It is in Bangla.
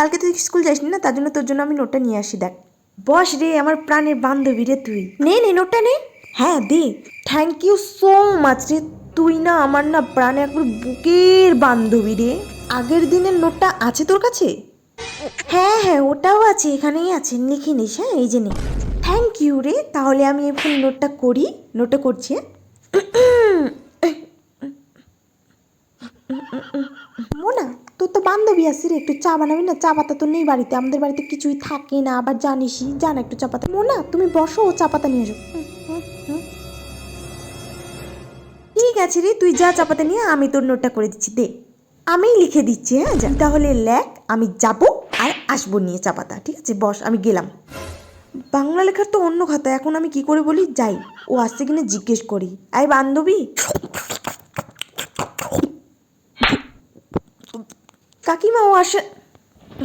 কালকে তুই স্কুল যাসনি না, তার জন্য তোর জন্য আমি নোটটা নিয়ে আসি। দেখ বস রে, আমার প্রাণের বান্ধবী রে তুই। নে নে নোটটা নে। হ্যাঁ দে। থ্যাংক ইউ সো মাচ রে, তুই না আমার না প্রাণে একবার বুকের বান্ধবী রে। আগের দিনের নোটটা আছে তোর কাছে? হ্যাঁ হ্যাঁ ওটাও আছে, এখানেই আছে, লিখে নিস। হ্যাঁ এই যে নে। থ্যাংক ইউ রে। তাহলে আমি এখন নোটটা করছি। মোনা, তোর তো বান্ধবী আছে রে, একটু চা বানাবি না? চা পাতা তো নেই বাড়িতে, আমাদের বাড়িতে কিছুই থাকে না, আবার জানিসই। জান একটু চা পাতা। মোনা তুমি বসো, ও চা পাতা নিয়ে এসো। ঠিক আছে রে, তুই যা চা পাতা নিয়ে, আমি তোর নোটটা করে দিচ্ছি। দে, আমিই লিখে দিচ্ছি। হ্যাঁ যা তাহলে লেখ, আমি যাবো আর আসবো নিয়ে চা পাতা। ঠিক আছে বস, আমি গেলাম। বাংলা লেখার তো অন্য খাতা, এখন আমি কি করে বলি? যাই, ও আসছে কিনা জিজ্ঞেস করি। আই বান্ধবী, কাকিমা ও আসে।